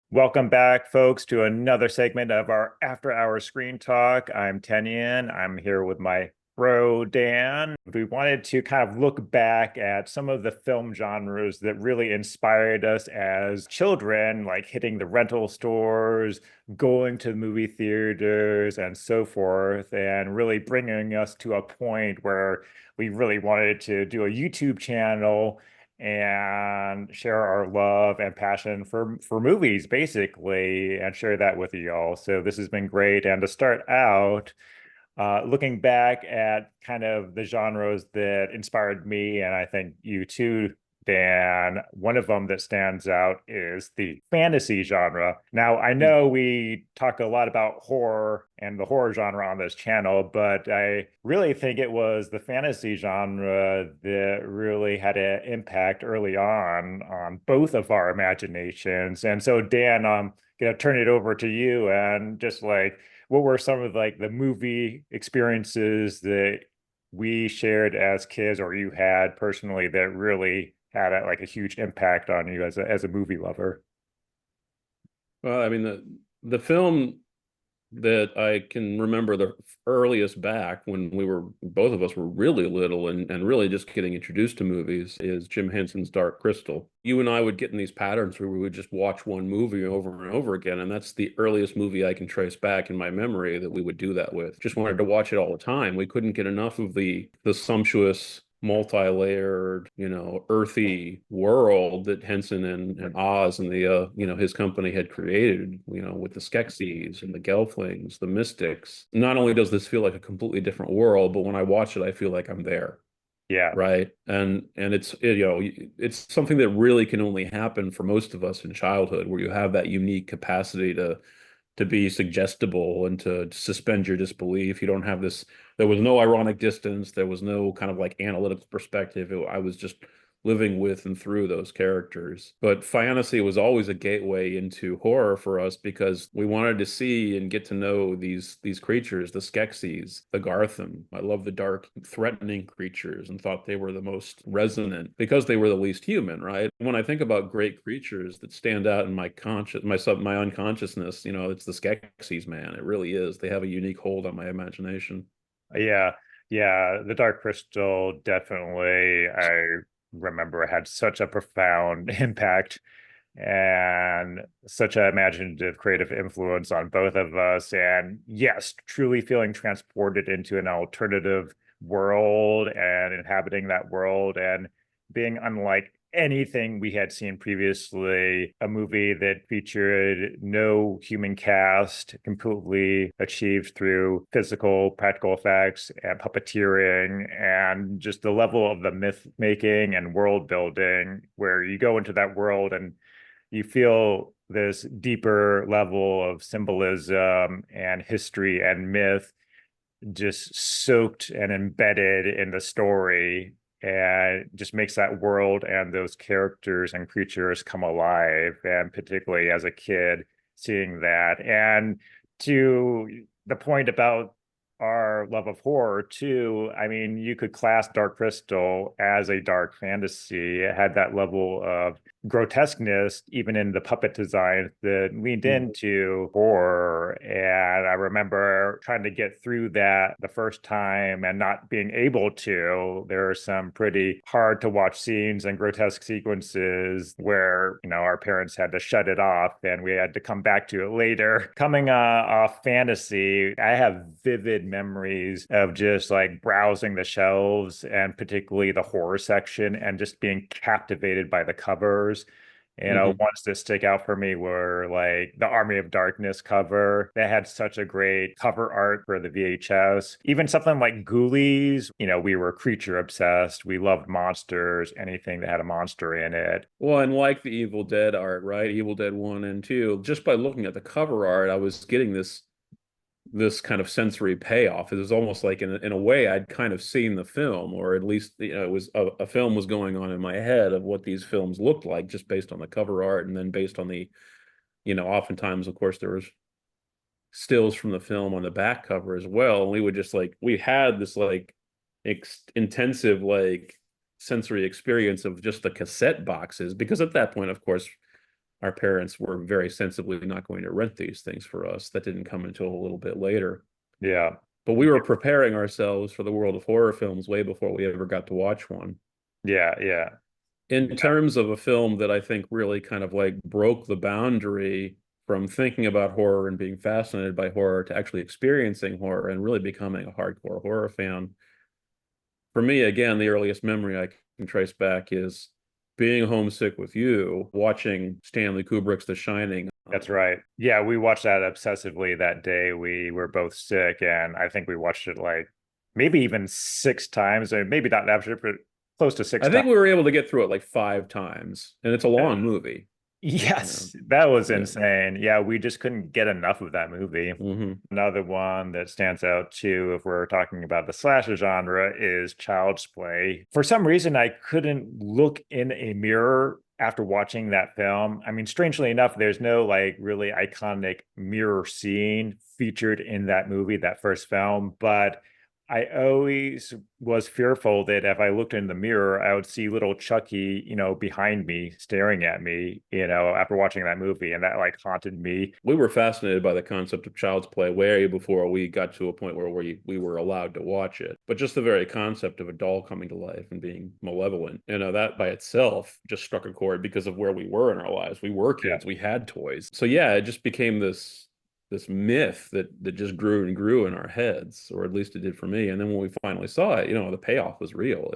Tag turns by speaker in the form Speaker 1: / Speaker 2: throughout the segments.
Speaker 1: Welcome back, folks, to another segment of our After Hours Screen Talk. I'm Tenyan. I'm here with my bro, Dan. We wanted to kind of look back at some of the film genres that really inspired us as children, like hitting the rental stores, going to movie theaters, and so forth, and really bringing us to a point where we really wanted to do a YouTube channel and share our love and passion for movies basically and share that with you all. So this has been great. And to start out, looking back at kind of the genres that inspired me, and I think you too, Dan, one of them that stands out is the fantasy genre. Now, I know we talk a lot about horror and the horror genre on this channel, but I really think it was the fantasy genre that really had an impact early on both of our imaginations. And so, Dan, I'm gonna turn it over to you and just like what were some of like the movie experiences that we shared as kids or you had personally that really had like a huge impact on you as a movie lover?
Speaker 2: Well, I mean, the film that I can remember the earliest back when we were both of us were really little and really just getting introduced to movies is Jim Henson's Dark Crystal. You and I would get in these patterns where we would just watch one movie over and over again, and that's the earliest movie I can trace back in my memory that we would do that with. Just wanted to watch it all the time. We couldn't get enough of the sumptuous multi-layered, earthy world that Henson and Oz and the his company had created, with the Skeksis and the Gelflings, the Mystics. Not only does this feel like a completely different world, but when I watch it, I feel like I'm there.
Speaker 1: Yeah.
Speaker 2: Right. And it's something that really can only happen for most of us in childhood, where you have that unique capacity to be suggestible and to suspend your disbelief. You don't have this, there was no ironic distance. There was no kind of like analytical perspective. I was just living with and through those characters. But fantasy was always a gateway into horror for us because we wanted to see and get to know these creatures, the Skeksis, the Garthim. I love the dark, threatening creatures and thought they were the most resonant because they were the least human, right? When I think about great creatures that stand out in my unconsciousness, it's the Skeksis, man. It really is. They have a unique hold on my imagination.
Speaker 1: Yeah. Yeah. The Dark Crystal definitely, I remember had such a profound impact and such an imaginative, creative influence on both of us. And yes, truly feeling transported into an alternative world and inhabiting that world and being unlike anything we had seen previously. A movie that featured no human cast, completely achieved through physical, practical effects and puppeteering, and just the level of the myth making and world building, where you go into that world and you feel this deeper level of symbolism and history and myth just soaked and embedded in the story, and just makes that world and those characters and creatures come alive. And particularly as a kid, seeing that. And to the point about our love of horror too, I mean, you could class Dark Crystal as a dark fantasy. It had that level of grotesqueness even in the puppet design that leaned into horror. And I remember trying to get through that the first time and not being able to. There are some pretty hard to watch scenes and grotesque sequences where, our parents had to shut it off and we had to come back to it later. Coming off fantasy, I have vivid memories of just like browsing the shelves and particularly the horror section and just being captivated by the covers.
Speaker 2: Mhm.
Speaker 1: Ones that stick out for me were like the Army of Darkness cover. They had such a great cover art for the VHS. Even something like Ghoulies, we were creature obsessed. We loved monsters, anything that had a monster in it.
Speaker 2: Well, and like the Evil Dead art, right? Evil Dead 1 and 2, just by looking at the cover art, I was getting this kind of sensory payoff. It was almost like in a way I'd kind of seen the film, or at least it was a film was going on in my head of what these films looked like just based on the cover art and then based on oftentimes of course there was stills from the film on the back cover as well. And we would just like we had this like intensive like sensory experience of just the cassette boxes because at that point, of course, our parents were very sensibly not going to rent these things for us. That didn't come until a little bit later.
Speaker 1: Yeah.
Speaker 2: But we were preparing ourselves for the world of horror films way before we ever got to watch one.
Speaker 1: Yeah. Yeah.
Speaker 2: In
Speaker 1: Yeah.
Speaker 2: terms of a film that I think really kind of like broke the boundary from thinking about horror and being fascinated by horror to actually experiencing horror and really becoming a hardcore horror fan. For me, again, the earliest memory I can trace back is being homesick with you, watching Stanley Kubrick's The Shining.
Speaker 1: That's right. Yeah, we watched that obsessively that day. We were both sick, and I think we watched it like maybe even six times, or maybe not that much, but close to six
Speaker 2: I think
Speaker 1: times.
Speaker 2: we were able to get through it like 5 times, and it's a long movie. You know,
Speaker 1: Yes, that was
Speaker 2: yeah.
Speaker 1: insane. Yeah, we just couldn't get enough of that movie.
Speaker 2: Hmm.
Speaker 1: Another one that stands out too, if we're talking about the slasher genre, is Child's Play. For some reason, I couldn't look in a mirror after watching that film. I mean, strangely enough, there's no like really iconic mirror scene featured in that movie, that first film, but I always was fearful that if I looked in the mirror, I would see little Chucky, behind me, staring at me, after watching that movie. And that like haunted me.
Speaker 2: We were fascinated by the concept of Child's Play way before we got to a point where we were allowed to watch it. But just the very concept of a doll coming to life and being malevolent, that by itself just struck a chord because of where we were in our lives. We were
Speaker 1: Yeah.
Speaker 2: kids, we had toys. So yeah, it just became this myth that just grew and grew in our heads, or at least it did for me. And then when we finally saw it, the payoff was real.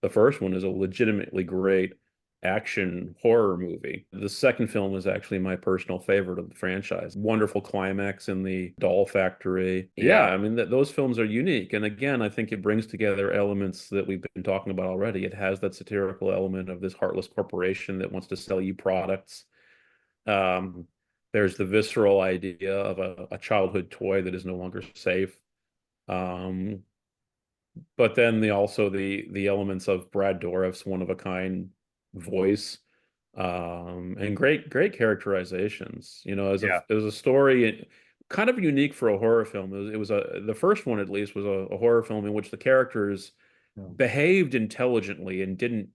Speaker 2: The first one is a legitimately great action horror movie. The second film is actually my personal favorite of the franchise. Wonderful climax in the doll factory. Yeah,
Speaker 1: Yeah.
Speaker 2: I mean those films are unique. And again, I think it brings together elements that we've been talking about already. It has that satirical element of this heartless corporation that wants to sell you products. Um, there's the visceral idea of a childhood toy that is no longer safe. Um, but then the elements of Brad Dourif's one of a kind voice, and great characterizations.
Speaker 1: Yeah.
Speaker 2: As a story kind of unique for a horror film. The first one at least was a horror film in which the characters behaved intelligently and didn't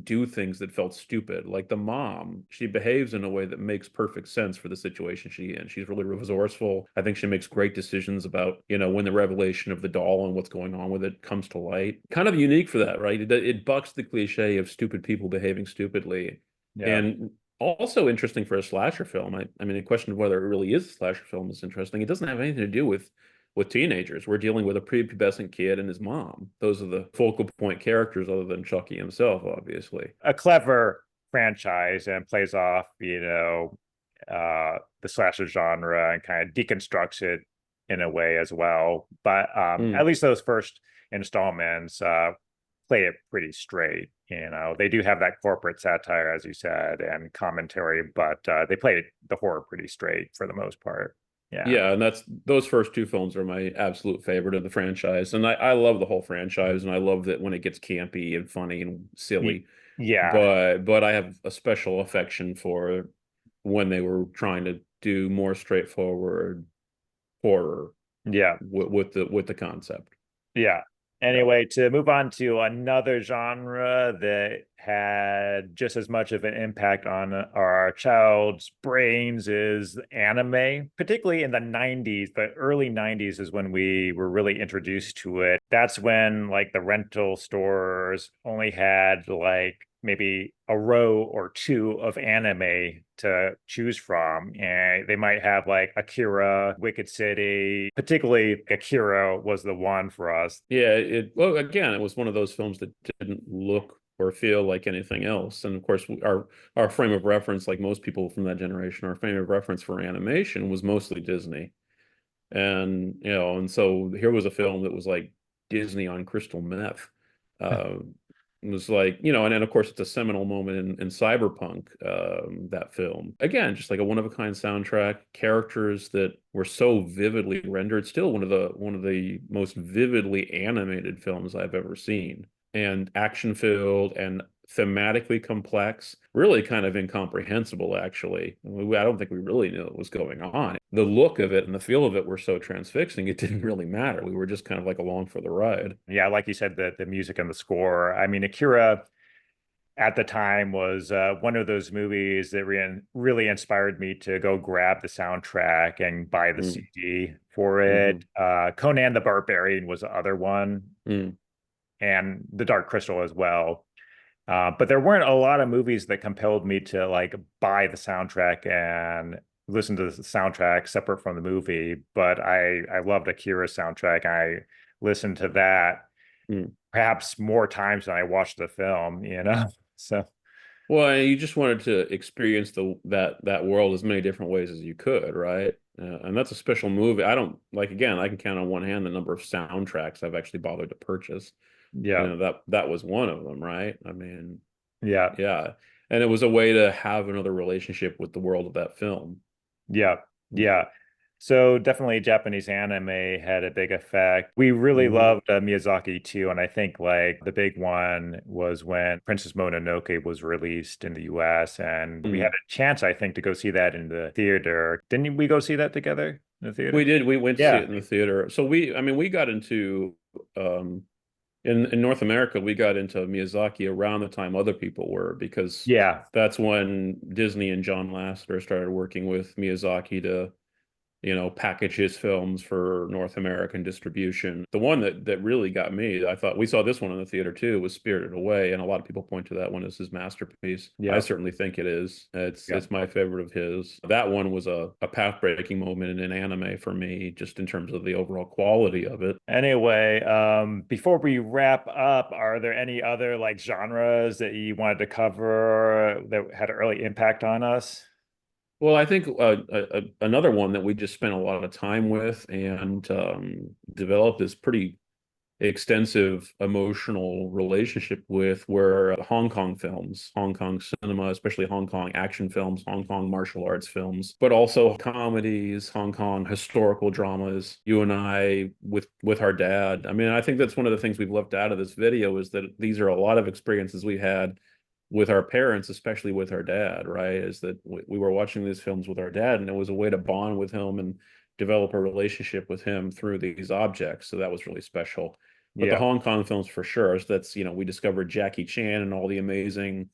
Speaker 2: do things that felt stupid. Like the mom, she behaves in a way that makes perfect sense for the situation she's in. She's really resourceful. I think she makes great decisions about, when the revelation of the doll and what's going on with it comes to light. Kind of unique for that, right? It bucks the cliche of stupid people behaving stupidly.
Speaker 1: Yeah.
Speaker 2: And also interesting for a slasher film. I mean, the question of whether it really is a slasher film is interesting. It doesn't have anything to do with teenagers. We're dealing with a prepubescent kid and his mom. Those are the focal point characters, other than Chucky himself, obviously.
Speaker 1: A clever franchise and plays off, the slasher genre and kind of deconstructs it in a way as well. But at
Speaker 2: Mm.
Speaker 1: least those first installments play it pretty straight. They do have that corporate satire, as you said, and commentary, but they play the horror pretty straight for the most part. Yeah.
Speaker 2: Yeah, and those first two films are my absolute favorite of the franchise. And I love the whole franchise, and I love that when it gets campy and funny and silly.
Speaker 1: Yeah.
Speaker 2: But I have a special affection for when they were trying to do more straightforward horror
Speaker 1: Yeah.
Speaker 2: with the concept.
Speaker 1: Yeah.
Speaker 2: Yeah.
Speaker 1: Anyway, to move on to another genre that had just as much of an impact on our child's brains is anime, particularly in the 90s. The early 90s is when we were really introduced to it. That's when like the rental stores only had like maybe a row or two of anime to choose from. And they might have like Akira, Wicked City. Particularly Akira was the one for us.
Speaker 2: Yeah, well again, it was one of those films that didn't look or feel like anything else. And of course, our frame of reference, like most people from that generation, our frame of reference for animation was mostly Disney. And so here was a film that was like Disney on crystal meth. Uh, it was like, and then of course it's a seminal moment in cyberpunk, that film. Again, just like a one-of-a-kind soundtrack, characters that were so vividly rendered, still one of the most vividly animated films I've ever seen. And action-filled and thematically complex, really kind of incomprehensible, actually. I don't think we really knew what was going on. The look of it and the feel of it were so transfixing, it didn't really matter. We were just kind of like along for the ride.
Speaker 1: Yeah, like you said, the music and the score. I mean, Akira, at the time was one of those movies that really inspired me to go grab the soundtrack and buy the
Speaker 2: Mm,
Speaker 1: CD for
Speaker 2: hmm
Speaker 1: it. Conan the Barbarian was the other one,
Speaker 2: mm,
Speaker 1: and The Dark Crystal as well. But there weren't a lot of movies that compelled me to like buy the soundtrack and listen to the soundtrack separate from the movie. But I loved Akira's soundtrack. I listened to that
Speaker 2: mm.
Speaker 1: perhaps more times than I watched the film, you know? So
Speaker 2: Well, you just wanted to experience that world as many different ways as you could, right? And that's a special movie. I don't like again, I can count on one hand the number of soundtracks I've actually bothered to purchase.
Speaker 1: yeah,
Speaker 2: That was one of them, right? I mean,
Speaker 1: yeah,
Speaker 2: yeah. And it was a way to have another relationship with the world of that film.
Speaker 1: yeah, yeah. So definitely Japanese anime had a big effect. We really
Speaker 2: Hmm
Speaker 1: loved Miyazaki too, and I think like the big one was when Princess Mononoke was released in the US, and we had
Speaker 2: Mm.
Speaker 1: a chance, I think, to go see that in the theater. Didn't we go see that together in the
Speaker 2: We
Speaker 1: theater?
Speaker 2: did. We went to see
Speaker 1: Yeah,
Speaker 2: it in the theater. So I mean, we got into um in North America, we got into Miyazaki around the time other people were because
Speaker 1: yeah,
Speaker 2: that's when Disney and John Lasseter started working with Miyazaki to package his films for North American distribution. The one that really got me, I thought we saw this one in the theater too, was Spirited Away, and a lot of people point to that one as his masterpiece. I
Speaker 1: yeah,
Speaker 2: certainly think it is.
Speaker 1: yeah.
Speaker 2: It's my favorite of his. That one was a path-breaking moment in an anime for me, just in terms of the overall quality of it.
Speaker 1: Anyway, before we wrap up, are there any other like genres that you wanted to cover that had an early impact on us?
Speaker 2: Well, I think another one that we just spent a lot of time with and developed this pretty extensive emotional relationship with were Hong Kong films, Hong Kong cinema, especially Hong Kong action films, Hong Kong martial arts films, but also comedies, Hong Kong historical dramas. You and I with our dad. I mean, I think that's one of the things we've left out of this video is that these are a lot of experiences we had with our parents, especially with our dad, right? Is that we were watching these films with our dad, and it was a way to bond with him and develop a relationship with him through these objects. So that was really special. But the
Speaker 1: Yeah,
Speaker 2: Hong Kong films for sure, so that's, we discovered Jackie Chan and all the amazing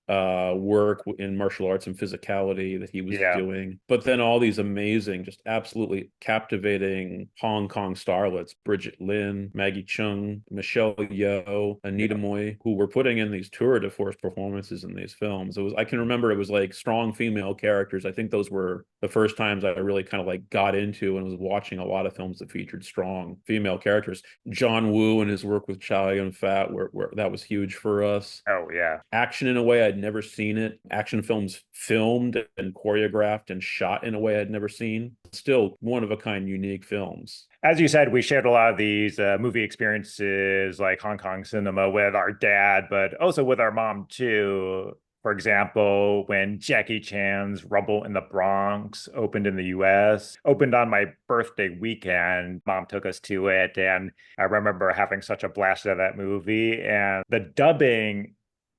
Speaker 2: work in martial arts and physicality that he was
Speaker 1: yeah.
Speaker 2: doing. But then all these amazing, just absolutely captivating Hong Kong starlets, Bridget Lin, Maggie Chung, Michelle Yeoh, Anita
Speaker 1: Yeah.
Speaker 2: Mui, who were putting in these tour de force performances in these films. I can remember it was like strong female characters. I think those were the first times I really kind of like got into and was watching a lot of films that featured strong female characters. John Woo and his work with Chow Yun Fat, where that was huge for us.
Speaker 1: Oh, yeah.
Speaker 2: Action in a way I'd never seen it. Action films filmed and choreographed and shot in a way I'd never seen. Still one of a kind, unique films.
Speaker 1: As you said, we shared a lot of these movie experiences like Hong Kong cinema with our dad, but also with our mom too. For example, when Jackie Chan's Rumble in the Bronx opened in the US, opened on my birthday weekend, mom took us to it. And I remember having such a blast at that movie. And the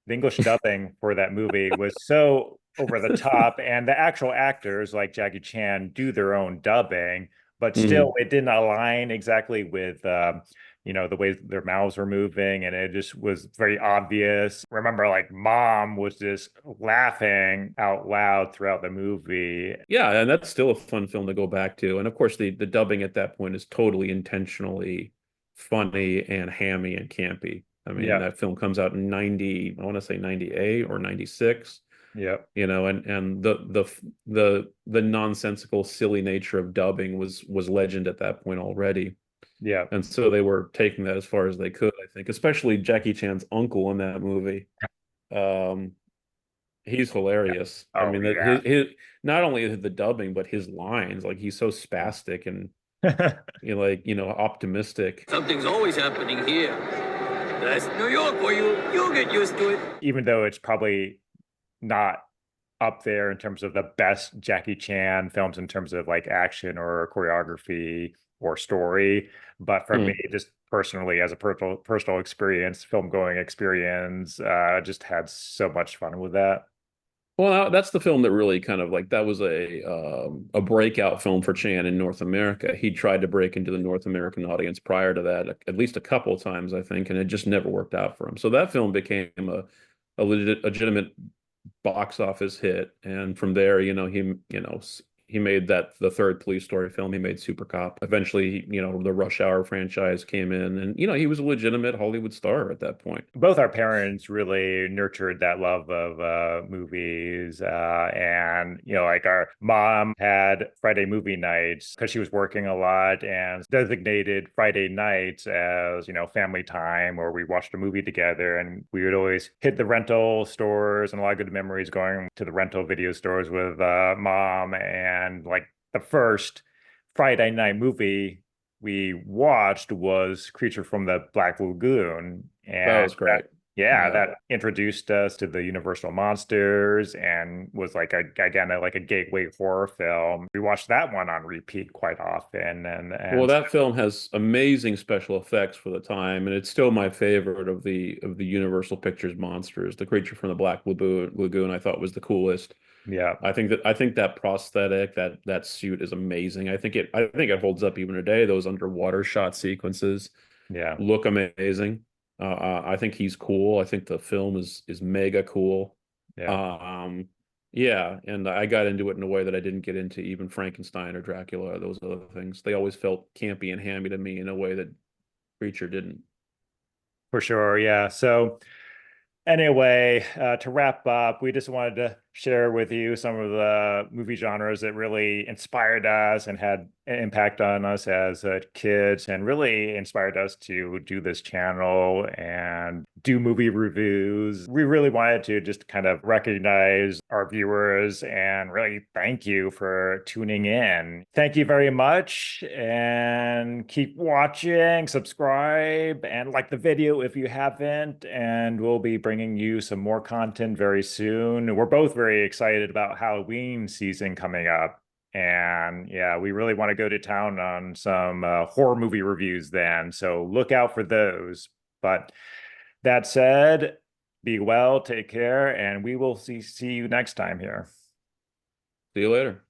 Speaker 1: English dubbing for that movie was so over the top. And the actual actors like Jackie Chan do their own dubbing, but still
Speaker 2: Mhm.
Speaker 1: it didn't align exactly with the way their mouths were moving, and it just was very obvious. Remember, like mom was just laughing out loud throughout the movie.
Speaker 2: Yeah, and that's still a fun film to go back to. And of course, the dubbing at that point is totally intentionally funny and hammy and campy. I mean,
Speaker 1: Yeah,
Speaker 2: that film comes out in 90, I want to say 98 or 96,
Speaker 1: yeah,
Speaker 2: and the nonsensical, silly nature of dubbing was legend at that point already.
Speaker 1: yeah.
Speaker 2: And so they were taking that as far as they could, I think, especially Jackie Chan's uncle in that movie. Um, he's hilarious. I
Speaker 1: Oh
Speaker 2: mean, that his not only the dubbing, but his lines, like he's so spastic and
Speaker 1: yeah.
Speaker 2: optimistic.
Speaker 3: Something's always happening here. That's New York for you. You'll get used to it.
Speaker 1: Even though it's probably not up there in terms of the best Jackie Chan films in terms of like action or choreography or story. But for me,
Speaker 2: Mm.
Speaker 1: just personally, as a personal experience, film going experience, just had so much fun with that.
Speaker 2: Well, that's the film that really kind of like that was a breakout film for Chan in North America. He tried to break into the North American audience prior to that, at least a couple of times, I think, and it just never worked out for him. So that film became legitimate box office hit, and from there, he made that the third Police Story film. He made Super Cop. Eventually, the Rush Hour franchise came in, and he was a legitimate Hollywood star at that point.
Speaker 1: Both our parents really nurtured that love of movies. And, like our mom had Friday movie nights because she was working a lot and designated Friday nights as, family time where we watched a movie together. And we would always hit the rental stores, and a lot of good memories going to the rental video stores with mom. And like the first Friday night movie we watched was Creature from the Black Lagoon.
Speaker 2: That
Speaker 1: And
Speaker 2: was great.
Speaker 1: yeah,
Speaker 2: Yeah.
Speaker 1: that introduced us to the Universal monsters and was like like a gateway horror film. We watched that one on repeat quite often.
Speaker 2: Well,
Speaker 1: And
Speaker 2: that film has amazing special effects for the time, and it's still my favorite of the Universal Pictures monsters. The Creature from the Black Lagoon I thought was the coolest.
Speaker 1: yeah,
Speaker 2: I think that prosthetic, that suit is amazing. I think it holds up even today. Those underwater shot sequences
Speaker 1: yeah,
Speaker 2: look amazing. I think he's cool. I think the film is mega cool.
Speaker 1: yeah.
Speaker 2: Um, yeah, and I got into it in a way that I didn't get into even Frankenstein or Dracula or those other things. They always felt campy and hammy to me in a way that Creature didn't.
Speaker 1: For sure. Yeah. So anyway, to wrap up, we just wanted to share with you some of the movie genres that really inspired us and had an impact on us as kids, and really inspired us to do this channel and do movie reviews. We really wanted to just kind of recognize our viewers and really thank you for tuning in. Thank you very much, and keep watching, subscribe, and like the video if you haven't. And we'll be bringing you some more content very soon. We're both very excited about Halloween season coming up. And yeah, we really want to go to town on some horror movie reviews then. So look out for those. But that said, be well, take care, and we will see you next time here.
Speaker 2: See you later.